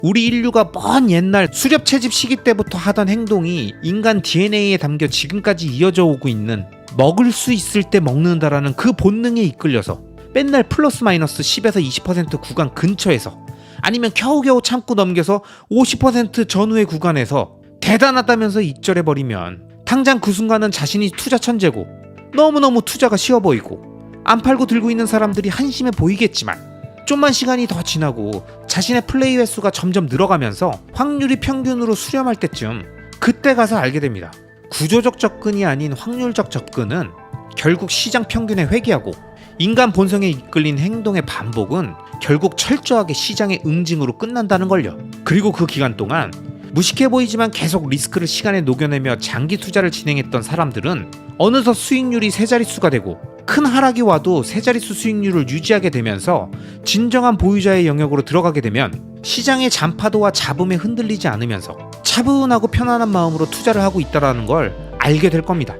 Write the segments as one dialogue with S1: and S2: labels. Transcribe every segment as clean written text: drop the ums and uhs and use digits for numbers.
S1: 우리 인류가 먼 옛날 수렵 채집 시기 때부터 하던 행동이 인간 DNA에 담겨 지금까지 이어져 오고 있는 먹을 수 있을 때 먹는다라는 그 본능에 이끌려서 맨날 플러스 마이너스 10에서 20% 구간 근처에서 아니면 겨우겨우 참고 넘겨서 50% 전후의 구간에서 대단하다면서 익절해버리면 당장 그 순간은 자신이 투자 천재고 너무너무 투자가 쉬워 보이고 안 팔고 들고 있는 사람들이 한심해 보이겠지만 좀만 시간이 더 지나고 자신의 플레이 횟수가 점점 늘어가면서 확률이 평균으로 수렴할 때쯤 그때 가서 알게 됩니다. 구조적 접근이 아닌 확률적 접근은 결국 시장 평균에 회귀하고 인간 본성에 이끌린 행동의 반복은 결국 철저하게 시장의 응징으로 끝난다는 걸요. 그리고 그 기간 동안 무식해 보이지만 계속 리스크를 시간에 녹여내며 장기 투자를 진행했던 사람들은 어느덧 수익률이 세 자릿수가 되고 큰 하락이 와도 세 자릿수 수익률을 유지하게 되면서 진정한 보유자의 영역으로 들어가게 되면 시장의 잔파도와 잡음에 흔들리지 않으면서 차분하고 편안한 마음으로 투자를 하고 있다는 걸 알게 될 겁니다.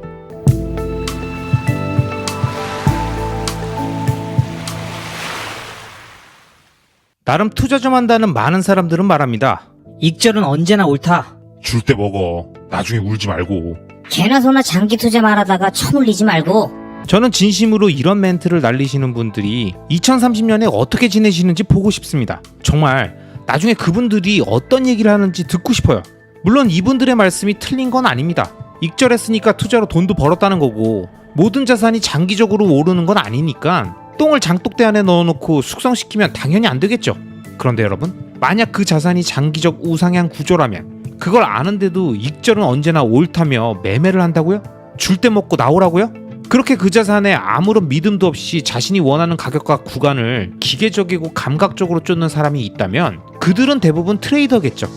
S1: 나름 투자 좀 한다는 많은 사람들은 말합니다.
S2: 익절은 언제나 옳다.
S3: 줄 때 먹어. 나중에 울지 말고.
S4: 개나 소나 장기 투자 말하다가 처물리지 말고.
S1: 저는 진심으로 이런 멘트를 날리시는 분들이 2030년에 어떻게 지내시는지 보고 싶습니다. 정말 나중에 그분들이 어떤 얘기를 하는지 듣고 싶어요. 물론 이분들의 말씀이 틀린 건 아닙니다. 익절했으니까 투자로 돈도 벌었다는 거고 모든 자산이 장기적으로 오르는 건 아니니까 똥을 장독대 안에 넣어놓고 숙성시키면 당연히 안 되겠죠. 그런데 여러분, 만약 그 자산이 장기적 우상향 구조라면 그걸 아는데도 익절은 언제나 옳다며 매매를 한다고요? 줄 때 먹고 나오라고요? 그렇게 그 자산에 아무런 믿음도 없이 자신이 원하는 가격과 구간을 기계적이고 감각적으로 쫓는 사람이 있다면 그들은 대부분 트레이더겠죠.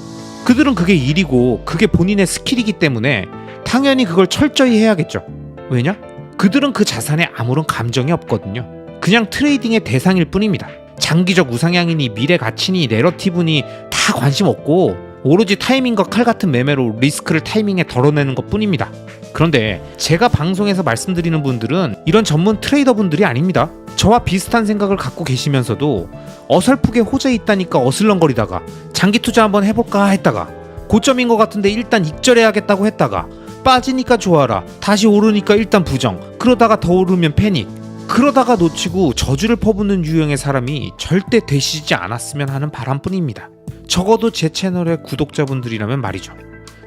S1: 그들은 그게 일이고 그게 본인의 스킬이기 때문에 당연히 그걸 철저히 해야겠죠. 왜냐? 그들은 그 자산에 아무런 감정이 없거든요. 그냥 트레이딩의 대상일 뿐입니다. 장기적 우상향이니 미래 가치니 내러티브니 다 관심 없고 오로지 타이밍과 칼 같은 매매로 리스크를 타이밍에 덜어내는 것 뿐입니다. 그런데 제가 방송에서 말씀드리는 분들은 이런 전문 트레이더 분들이 아닙니다. 저와 비슷한 생각을 갖고 계시면서도 어설프게 호재에 있다니까 어슬렁거리다가 장기 투자 한번 해볼까 했다가 고점인 것 같은데 일단 익절해야겠다고 했다가 빠지니까 좋아라, 다시 오르니까 일단 부정, 그러다가 더 오르면 패닉, 그러다가 놓치고 저주를 퍼붓는 유형의 사람이 절대 되시지 않았으면 하는 바람뿐입니다. 적어도 제 채널의 구독자분들이라면 말이죠.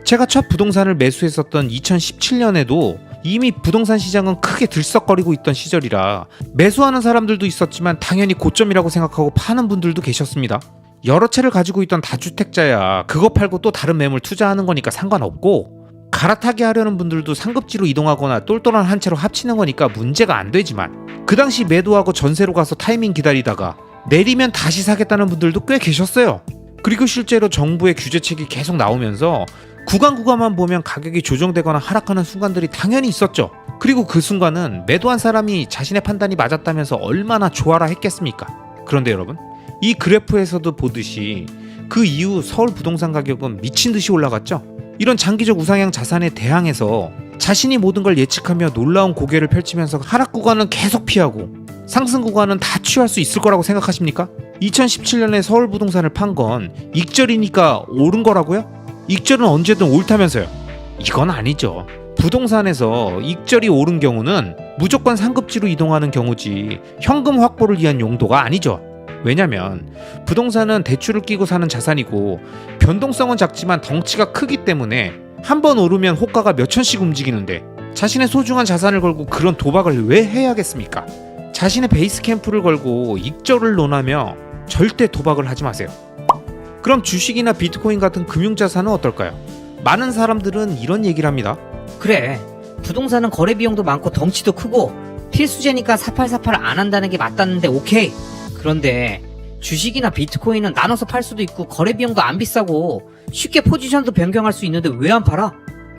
S1: 제가 첫 부동산을 매수했었던 2017년에도 이미 부동산 시장은 크게 들썩거리고 있던 시절이라 매수하는 사람들도 있었지만 당연히 고점이라고 생각하고 파는 분들도 계셨습니다. 여러 채를 가지고 있던 다주택자야 그거 팔고 또 다른 매물 투자하는 거니까 상관없고, 갈아타기 하려는 분들도 상급지로 이동하거나 똘똘한 한 채로 합치는 거니까 문제가 안 되지만 그 당시 매도하고 전세로 가서 타이밍 기다리다가 내리면 다시 사겠다는 분들도 꽤 계셨어요. 그리고 실제로 정부의 규제책이 계속 나오면서 구간만 보면 가격이 조정되거나 하락하는 순간들이 당연히 있었죠. 그리고 그 순간은 매도한 사람이 자신의 판단이 맞았다면서 얼마나 좋아라 했겠습니까? 그런데 여러분, 이 그래프에서도 보듯이 그 이후 서울 부동산 가격은 미친 듯이 올라갔죠. 이런 장기적 우상향 자산에 대항해서 자신이 모든 걸 예측하며 놀라운 고개를 펼치면서 하락 구간은 계속 피하고 상승 구간은 다 취할 수 있을 거라고 생각하십니까? 2017년에 서울 부동산을 판 건 익절이니까 오른 거라고요? 익절은 언제든 옳다면서요. 이건 아니죠. 부동산에서 익절이 오른 경우는 무조건 상급지로 이동하는 경우지 현금 확보를 위한 용도가 아니죠. 왜냐면 부동산은 대출을 끼고 사는 자산이고 변동성은 작지만 덩치가 크기 때문에 한 번 오르면 호가가 몇 천씩 움직이는데 자신의 소중한 자산을 걸고 그런 도박을 왜 해야겠습니까? 자신의 베이스 캠프를 걸고 익절을 논하며 절대 도박을 하지 마세요. 그럼 주식이나 비트코인 같은 금융자산은 어떨까요? 많은 사람들은 이런 얘기를 합니다.
S2: 그래, 부동산은 거래 비용도 많고 덩치도 크고 필수제니까 사팔사팔 안 한다는 게 맞다는데 오케이. 그런데 주식이나 비트코인은 나눠서 팔 수도 있고 거래 비용도 안 비싸고 쉽게 포지션도 변경할 수 있는데 왜 안 팔아?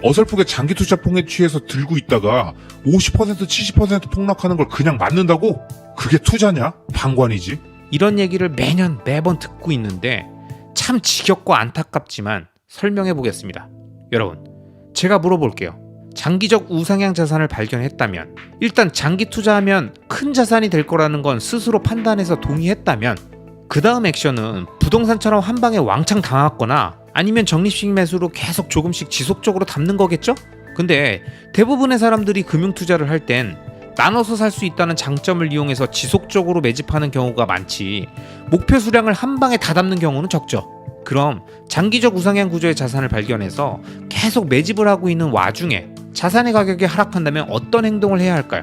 S3: 어설프게 장기 투자 뽕에 취해서 들고 있다가 50% 70% 폭락하는 걸 그냥 맞는다고? 그게 투자냐? 방관이지.
S1: 이런 얘기를 매번 듣고 있는데 참 지겹고 안타깝지만 설명해 보겠습니다. 여러분, 제가 물어볼게요. 장기적 우상향 자산을 발견했다면, 일단 장기 투자하면 큰 자산이 될 거라는 건 스스로 판단해서 동의했다면 그 다음 액션은 부동산처럼 한 방에 왕창 당하거나 아니면 적립식 매수로 계속 조금씩 지속적으로 담는 거겠죠? 근데 대부분의 사람들이 금융투자를 할 땐 나눠서 살 수 있다는 장점을 이용해서 지속적으로 매집하는 경우가 많지 목표 수량을 한 방에 다 담는 경우는 적죠. 그럼 장기적 우상향 구조의 자산을 발견해서 계속 매집을 하고 있는 와중에 자산의 가격이 하락한다면 어떤 행동을 해야 할까요?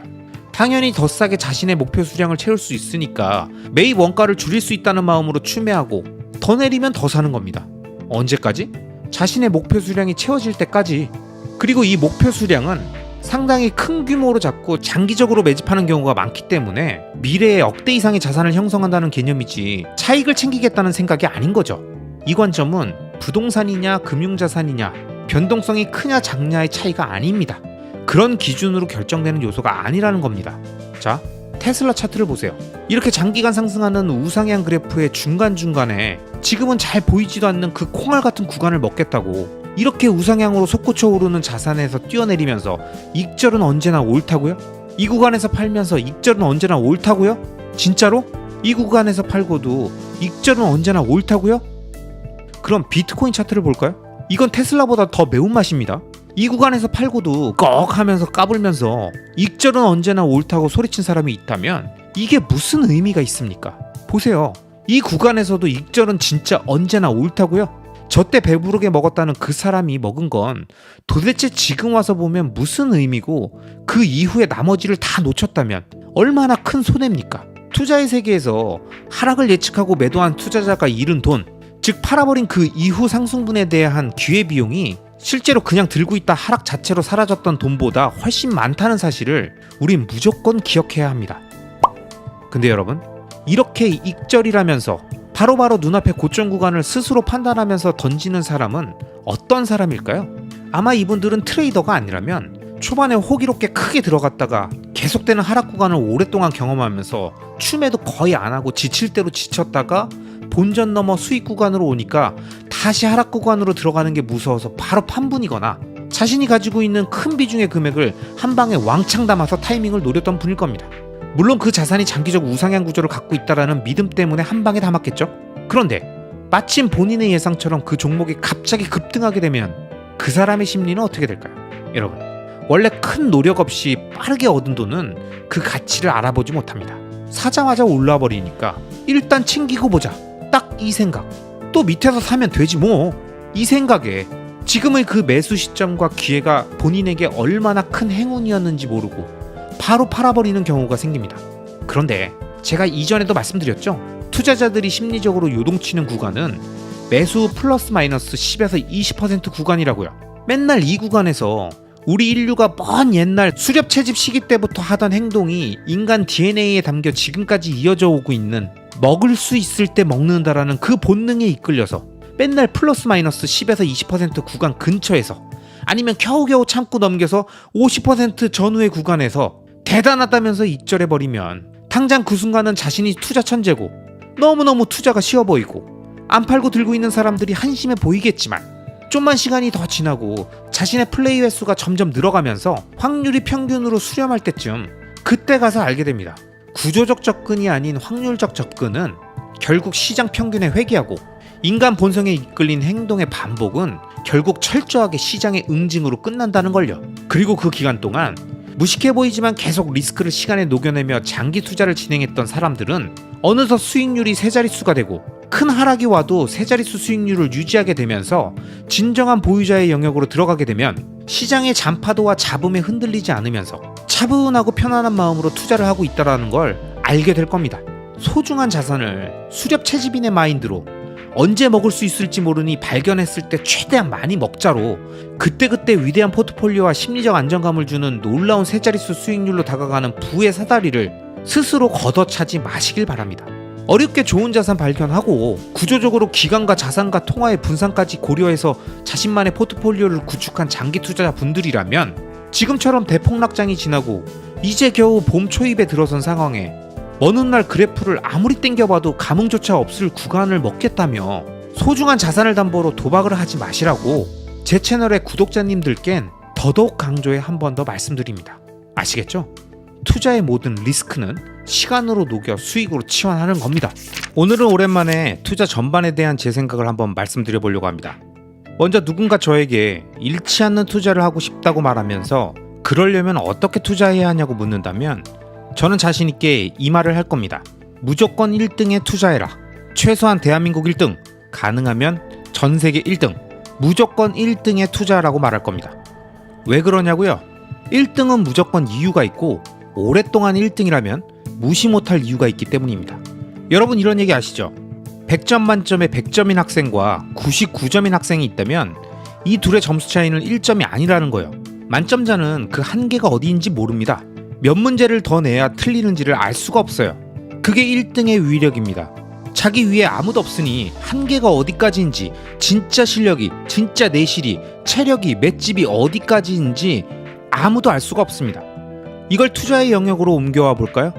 S1: 당연히 더 싸게 자신의 목표 수량을 채울 수 있으니까 매입 원가를 줄일 수 있다는 마음으로 추매하고 더 내리면 더 사는 겁니다. 언제까지? 자신의 목표 수량이 채워질 때까지. 그리고 이 목표 수량은 상당히 큰 규모로 잡고 장기적으로 매집하는 경우가 많기 때문에 미래에 억대 이상의 자산을 형성한다는 개념이지 차익을 챙기겠다는 생각이 아닌 거죠. 이 관점은 부동산이냐 금융자산이냐 변동성이 크냐 작냐의 차이가 아닙니다. 그런 기준으로 결정되는 요소가 아니라는 겁니다. 자, 테슬라 차트를 보세요. 이렇게 장기간 상승하는 우상향 그래프의 중간중간에 지금은 잘 보이지도 않는 그 콩알 같은 구간을 먹겠다고 이렇게 우상향으로 솟구쳐 오르는 자산에서 뛰어내리면서 익절은 언제나 옳다고요? 이 구간에서 팔면서 익절은 언제나 옳다고요? 진짜로? 이 구간에서 팔고도 익절은 언제나 옳다고요? 그럼 비트코인 차트를 볼까요? 이건 테슬라보다 더 매운맛입니다. 이 구간에서 팔고도 꺽 하면서 까불면서 익절은 언제나 옳다고 소리친 사람이 있다면 이게 무슨 의미가 있습니까? 보세요. 이 구간에서도 익절은 진짜 언제나 옳다고요? 저때 배부르게 먹었다는 그 사람이 먹은 건 도대체 지금 와서 보면 무슨 의미고 그 이후에 나머지를 다 놓쳤다면 얼마나 큰 손해입니까? 투자의 세계에서 하락을 예측하고 매도한 투자자가 잃은 돈, 즉 팔아버린 그 이후 상승분에 대한 기회비용이 실제로 그냥 들고 있다 하락 자체로 사라졌던 돈보다 훨씬 많다는 사실을 우린 무조건 기억해야 합니다. 근데 여러분, 이렇게 익절이라면서 바로바로 눈앞의 고점 구간을 스스로 판단하면서 던지는 사람은 어떤 사람일까요? 아마 이분들은 트레이더가 아니라면 초반에 호기롭게 크게 들어갔다가 계속되는 하락 구간을 오랫동안 경험하면서 추매도 거의 안 하고 지칠 대로 지쳤다가 본전 넘어 수익 구간으로 오니까 다시 하락 구간으로 들어가는 게 무서워서 바로 판분이거나 자신이 가지고 있는 큰 비중의 금액을 한 방에 왕창 담아서 타이밍을 노렸던 분일 겁니다. 물론 그 자산이 장기적 우상향 구조를 갖고 있다라는 믿음 때문에 한 방에 담았겠죠. 그런데 마침 본인의 예상처럼 그 종목이 갑자기 급등하게 되면 그 사람의 심리는 어떻게 될까요? 여러분, 원래 큰 노력 없이 빠르게 얻은 돈은 그 가치를 알아보지 못합니다. 사자마자 올라버리니까 일단 챙기고 보자, 딱 이 생각. 또 밑에서 사면 되지 뭐, 이 생각에 지금의 그 매수 시점과 기회가 본인에게 얼마나 큰 행운이었는지 모르고 바로 팔아버리는 경우가 생깁니다. 그런데 제가 이전에도 말씀드렸죠. 투자자들이 심리적으로 요동치는 구간은 매수 플러스 마이너스 10에서 20% 구간이라고요. 맨날 이 구간에서 우리 인류가 먼 옛날 수렵 채집 시기 때부터 하던 행동이 인간 DNA에 담겨 지금까지 이어져 오고 있는 먹을 수 있을 때 먹는다라는 그 본능에 이끌려서 맨날 플러스 마이너스 10에서 20% 구간 근처에서 아니면 겨우겨우 참고 넘겨서 50% 전후의 구간에서 대단하다면서 익절해버리면 당장 그 순간은 자신이 투자 천재고 너무너무 투자가 쉬워 보이고 안 팔고 들고 있는 사람들이 한심해 보이겠지만 좀만 시간이 더 지나고 자신의 플레이 횟수가 점점 늘어가면서 확률이 평균으로 수렴할 때쯤 그때 가서 알게 됩니다. 구조적 접근이 아닌 확률적 접근은 결국 시장 평균에 회귀하고 인간 본성에 이끌린 행동의 반복은 결국 철저하게 시장의 응징으로 끝난다는 걸요. 그리고 그 기간 동안 무식해 보이지만 계속 리스크를 시간에 녹여내며 장기 투자를 진행했던 사람들은 어느덧 수익률이 세 자릿수가 되고 큰 하락이 와도 세 자릿수 수익률을 유지하게 되면서 진정한 보유자의 영역으로 들어가게 되면 시장의 잔파도와 잡음에 흔들리지 않으면서 차분하고 편안한 마음으로 투자를 하고 있다는 걸 알게 될 겁니다. 소중한 자산을 수렵 채집인의 마인드로 언제 먹을 수 있을지 모르니 발견했을 때 최대한 많이 먹자로 그때그때 위대한 포트폴리오와 심리적 안정감을 주는 놀라운 세 자릿수 수익률로 다가가는 부의 사다리를 스스로 걷어차지 마시길 바랍니다. 어렵게 좋은 자산 발견하고 구조적으로 기간과 자산과 통화의 분산까지 고려해서 자신만의 포트폴리오를 구축한 장기 투자자 분들이라면 지금처럼 대폭락장이 지나고 이제 겨우 봄 초입에 들어선 상황에 어느 날 그래프를 아무리 땡겨봐도 감흥조차 없을 구간을 먹겠다며 소중한 자산을 담보로 도박을 하지 마시라고 제 채널의 구독자님들께는 더더욱 강조해 한 번 더 말씀드립니다. 아시겠죠? 투자의 모든 리스크는 시간으로 녹여 수익으로 치환하는 겁니다. 오늘은 오랜만에 투자 전반에 대한 제 생각을 한번 말씀드려 보려고 합니다. 먼저 누군가 저에게 잃지 않는 투자를 하고 싶다고 말하면서 그러려면 어떻게 투자해야 하냐고 묻는다면 저는 자신 있게 이 말을 할 겁니다. 무조건 1등에 투자해라. 최소한 대한민국 1등, 가능하면 전 세계 1등, 무조건 1등에 투자하라고 말할 겁니다. 왜 그러냐고요? 1등은 무조건 이유가 있고 오랫동안 1등이라면 무시 못할 이유가 있기 때문입니다. 여러분 이런 얘기 아시죠? 100점 만점에 100점인 학생과 99점인 학생이 있다면 이 둘의 점수 차이는 1점이 아니라는 거예요. 만점자는 그 한계가 어디인지 모릅니다. 몇 문제를 더 내야 틀리는지를 알 수가 없어요. 그게 1등의 위력입니다. 자기 위에 아무도 없으니 한계가 어디까지인지, 진짜 실력이, 진짜 내실이, 체력이, 맷집이 어디까지인지 아무도 알 수가 없습니다. 이걸 투자의 영역으로 옮겨와 볼까요?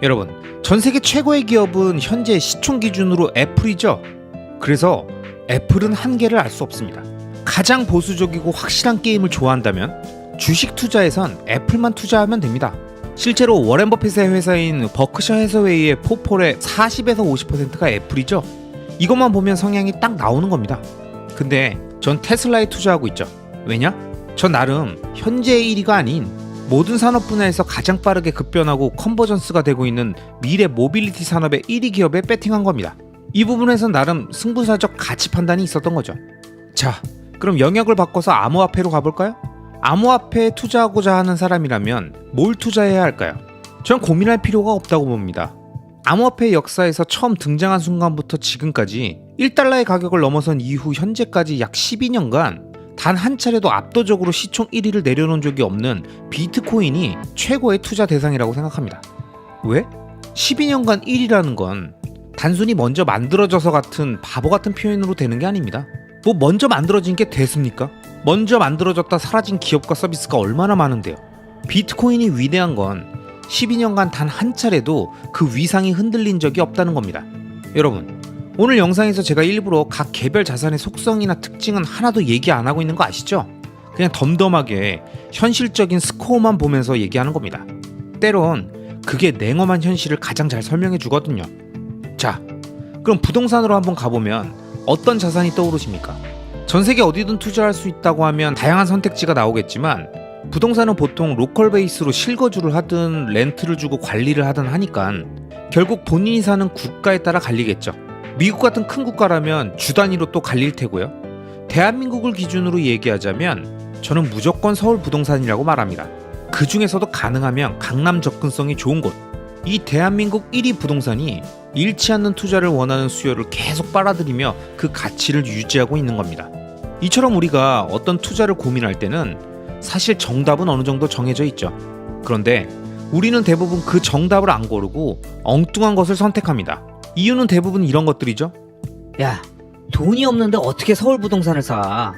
S1: 여러분, 전 세계 최고의 기업은 현재 시총 기준으로 애플이죠. 그래서 애플은 한계를 알 수 없습니다. 가장 보수적이고 확실한 게임을 좋아한다면 주식 투자에선 애플만 투자하면 됩니다. 실제로 워렌 버핏의 회사인 버크셔 해서웨이의 포폴의 40에서 50%가 애플이죠. 이것만 보면 성향이 딱 나오는 겁니다. 근데 전 테슬라에 투자하고 있죠. 왜냐? 전 나름 현재의 1위가 아닌 모든 산업 분야에서 가장 빠르게 급변하고 컨버전스가 되고 있는 미래 모빌리티 산업의 1위 기업에 배팅한 겁니다. 이 부분에서 나름 승부사적 가치 판단이 있었던 거죠. 자, 그럼 영역을 바꿔서 암호화폐로 가볼까요? 암호화폐에 투자하고자 하는 사람이라면 뭘 투자해야 할까요? 전 고민할 필요가 없다고 봅니다. 암호화폐 역사에서 처음 등장한 순간부터 지금까지 1달러의 가격을 넘어선 이후 현재까지 약 12년간 단 한 차례도 압도적으로 시총 1위를 내려놓은 적이 없는 비트코인이 최고의 투자 대상이라고 생각합니다. 왜? 12년간 1위라는 건 단순히 먼저 만들어져서 같은 바보 같은 표현으로 되는 게 아닙니다. 뭐 먼저 만들어진 게 됐습니까? 먼저 만들어졌다 사라진 기업과 서비스가 얼마나 많은데요. 비트코인이 위대한 건 12년간 단 한 차례도 그 위상이 흔들린 적이 없다는 겁니다. 여러분, 오늘 영상에서 제가 일부러 각 개별 자산의 속성이나 특징은 하나도 얘기 안 하고 있는 거 아시죠? 그냥 덤덤하게 현실적인 스코어만 보면서 얘기하는 겁니다. 때론 그게 냉엄한 현실을 가장 잘 설명해 주거든요. 자, 그럼 부동산으로 한번 가보면 어떤 자산이 떠오르십니까? 전 세계 어디든 투자할 수 있다고 하면 다양한 선택지가 나오겠지만 부동산은 보통 로컬 베이스로 실거주를 하든 렌트를 주고 관리를 하든 하니까 결국 본인이 사는 국가에 따라 갈리겠죠. 미국 같은 큰 국가라면 주 단위로 또 갈릴 테고요. 대한민국을 기준으로 얘기하자면 저는 무조건 서울 부동산이라고 말합니다. 그 중에서도 가능하면 강남 접근성이 좋은 곳. 이 대한민국 1위 부동산이 잃지 않는 투자를 원하는 수요를 계속 빨아들이며 그 가치를 유지하고 있는 겁니다. 이처럼 우리가 어떤 투자를 고민할 때는 사실 정답은 어느 정도 정해져 있죠. 그런데 우리는 대부분 그 정답을 안 고르고 엉뚱한 것을 선택합니다. 이유는 대부분 이런 것들이죠.
S2: 야, 돈이 없는데 어떻게 서울 부동산을 사?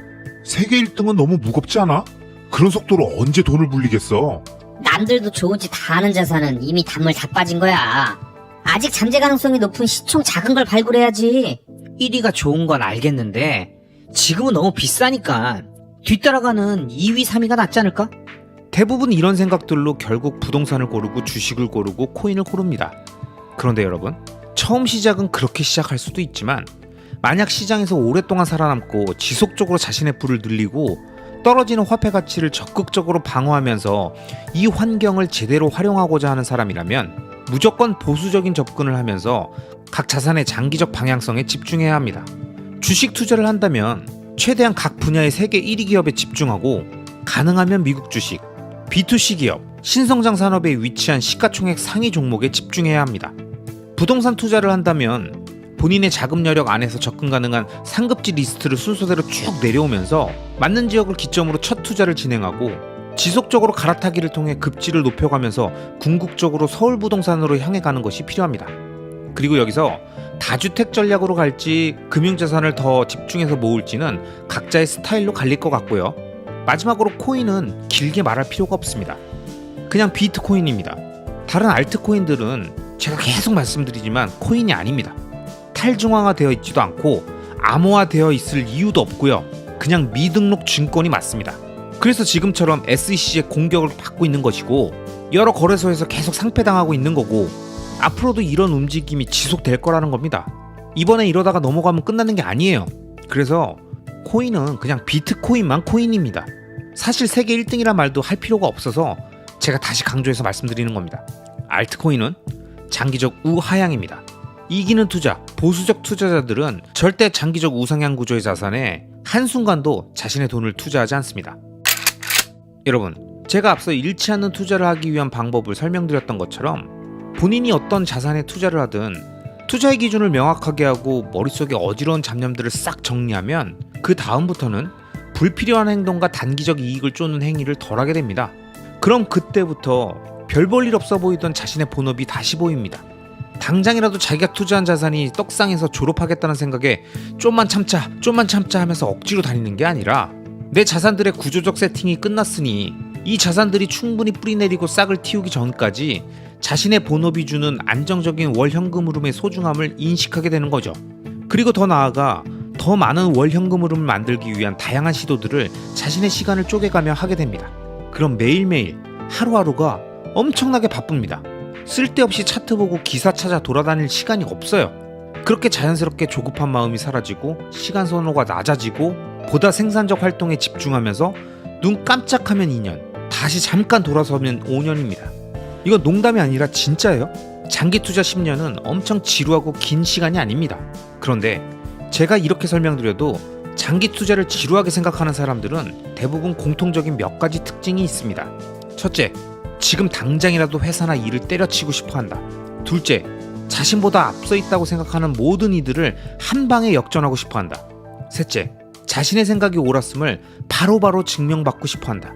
S3: 세계 1등은 너무 무겁지 않아? 그런 속도로 언제 돈을 불리겠어?
S4: 남들도 좋은 짓 다 아는 자산은 이미 단물 다 빠진 거야. 아직 잠재 가능성이 높은 시총 작은 걸 발굴해야지.
S2: 1위가 좋은 건 알겠는데 지금은 너무 비싸니까 뒤따라가는 2위, 3위가 낫지 않을까?
S1: 대부분 이런 생각들로 결국 부동산을 고르고 주식을 고르고 코인을 고릅니다. 그런데 여러분, 처음 시작은 그렇게 시작할 수도 있지만 만약 시장에서 오랫동안 살아남고 지속적으로 자신의 부를 늘리고 떨어지는 화폐 가치를 적극적으로 방어하면서 이 환경을 제대로 활용하고자 하는 사람이라면 무조건 보수적인 접근을 하면서 각 자산의 장기적 방향성에 집중해야 합니다. 주식 투자를 한다면 최대한 각 분야의 세계 1위 기업에 집중하고 가능하면 미국 주식, B2C 기업, 신성장 산업에 위치한 시가총액 상위 종목에 집중해야 합니다. 부동산 투자를 한다면 본인의 자금 여력 안에서 접근 가능한 상급지 리스트를 순서대로 쭉 내려오면서 맞는 지역을 기점으로 첫 투자를 진행하고 지속적으로 갈아타기를 통해 급지를 높여가면서 궁극적으로 서울 부동산으로 향해 가는 것이 필요합니다. 그리고 여기서 다주택 전략으로 갈지 금융자산을 더 집중해서 모을지는 각자의 스타일로 갈릴 것 같고요. 마지막으로 코인은 길게 말할 필요가 없습니다. 그냥 비트코인입니다. 다른 알트코인들은 제가 계속 말씀드리지만 코인이 아닙니다. 탈중앙화되어 있지도 않고 암호화되어 있을 이유도 없고요. 그냥 미등록 증권이 맞습니다. 그래서 지금처럼 SEC의 공격을 받고 있는 것이고 여러 거래소에서 계속 상패당하고 있는 거고 앞으로도 이런 움직임이 지속될 거라는 겁니다. 이번에 이러다가 넘어가면 끝나는 게 아니에요. 그래서 코인은 그냥 비트코인만 코인입니다. 사실 세계 1등이란 말도 할 필요가 없어서 제가 다시 강조해서 말씀드리는 겁니다. 알트코인은 장기적 우하향입니다. 이기는 투자, 보수적 투자자들은 절대 장기적 우상향 구조의 자산에 한순간도 자신의 돈을 투자하지 않습니다. 여러분, 제가 앞서 잃지 않는 투자를 하기 위한 방법을 설명드렸던 것처럼 본인이 어떤 자산에 투자를 하든 투자의 기준을 명확하게 하고 머릿속에 어지러운 잡념들을 싹 정리하면 그 다음부터는 불필요한 행동과 단기적 이익을 쫓는 행위를 덜하게 됩니다. 그럼 그때부터 별 볼 일 없어 보이던 자신의 본업이 다시 보입니다. 당장이라도 자기가 투자한 자산이 떡상해서 졸업하겠다는 생각에 좀만 참자 하면서 억지로 다니는 게 아니라 내 자산들의 구조적 세팅이 끝났으니 이 자산들이 충분히 뿌리내리고 싹을 틔우기 전까지 자신의 본업이 주는 안정적인 월 현금 흐름의 소중함을 인식하게 되는 거죠. 그리고 더 나아가 더 많은 월 현금 흐름을 만들기 위한 다양한 시도들을 자신의 시간을 쪼개가며 하게 됩니다. 그럼 매일매일 하루하루가 엄청나게 바쁩니다. 쓸데없이 차트 보고 기사 찾아 돌아다닐 시간이 없어요. 그렇게 자연스럽게 조급한 마음이 사라지고 시간 선호가 낮아지고 보다 생산적 활동에 집중하면서 눈 깜짝하면 2년, 다시 잠깐 돌아서면 5년입니다. 이건 농담이 아니라 진짜예요. 장기 투자 10년은 엄청 지루하고 긴 시간이 아닙니다. 그런데 제가 이렇게 설명드려도 장기 투자를 지루하게 생각하는 사람들은 대부분 공통적인 몇 가지 특징이 있습니다. 첫째, 지금 당장이라도 회사나 일을 때려치고 싶어 한다. 둘째, 자신보다 앞서 있다고 생각하는 모든 이들을 한 방에 역전하고 싶어 한다. 셋째, 자신의 생각이 옳았음을 바로바로 증명받고 싶어 한다.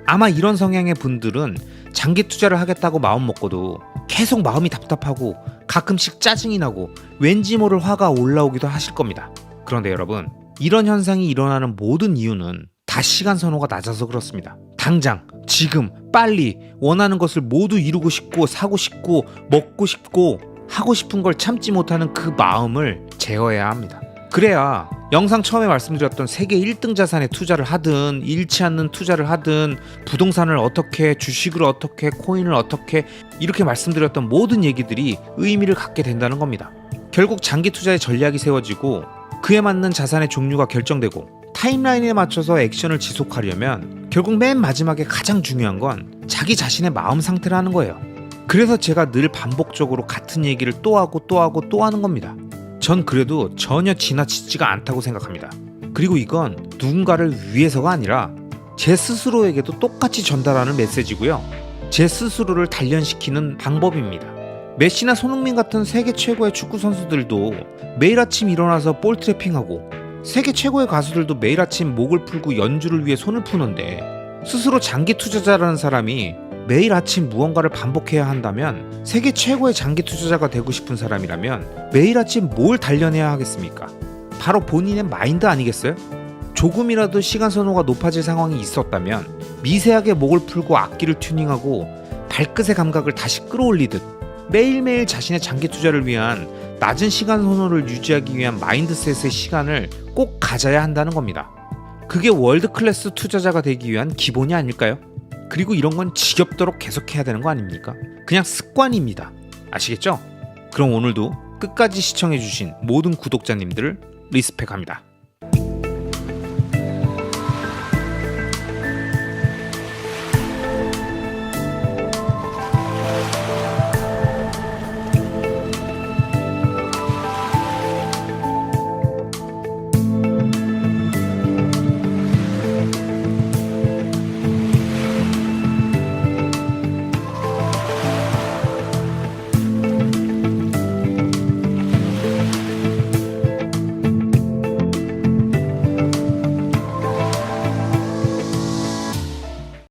S1: 아마 이런 성향의 분들은 장기 투자를 하겠다고 마음먹고도 계속 마음이 답답하고 가끔씩 짜증이 나고 왠지 모를 화가 올라오기도 하실 겁니다. 그런데 여러분, 이런 현상이 일어나는 모든 이유는 다 시간 선호가 낮아서 그렇습니다. 당장, 지금, 빨리 원하는 것을 모두 이루고 싶고 사고 싶고 먹고 싶고 하고 싶은 걸 참지 못하는 그 마음을 제어해야 합니다. 그래야 영상 처음에 말씀드렸던 세계 1등 자산에 투자를 하든 잃지 않는 투자를 하든 부동산을 어떻게, 주식을 어떻게, 코인을 어떻게 이렇게 말씀드렸던 모든 얘기들이 의미를 갖게 된다는 겁니다. 결국 장기 투자의 전략이 세워지고 그에 맞는 자산의 종류가 결정되고 타임라인에 맞춰서 액션을 지속하려면 결국 맨 마지막에 가장 중요한 건 자기 자신의 마음 상태라는 거예요. 그래서 제가 늘 반복적으로 같은 얘기를 또 하고 또 하고 또 하는 겁니다. 전 그래도 전혀 지나치지가 않다고 생각합니다. 그리고 이건 누군가를 위해서가 아니라 제 스스로에게도 똑같이 전달하는 메시지고요. 제 스스로를 단련시키는 방법입니다. 메시나 손흥민 같은 세계 최고의 축구 선수들도 매일 아침 일어나서 볼 트래핑하고 세계 최고의 가수들도 매일 아침 목을 풀고 연주를 위해 손을 푸는데 스스로 장기 투자자라는 사람이 매일 아침 무언가를 반복해야 한다면 세계 최고의 장기 투자자가 되고 싶은 사람이라면 매일 아침 뭘 단련해야 하겠습니까? 바로 본인의 마인드 아니겠어요? 조금이라도 시간 선호가 높아질 상황이 있었다면 미세하게 목을 풀고 악기를 튜닝하고 발끝의 감각을 다시 끌어올리듯 매일매일 자신의 장기 투자를 위한 낮은 시간 선호를 유지하기 위한 마인드셋의 시간을 꼭 가져야 한다는 겁니다. 그게 월드 클래스 투자자가 되기 위한 기본이 아닐까요? 그리고 이런 건 지겹도록 계속해야 되는 거 아닙니까? 그냥 습관입니다. 아시겠죠? 그럼 오늘도 끝까지 시청해주신 모든 구독자님들을 리스펙합니다.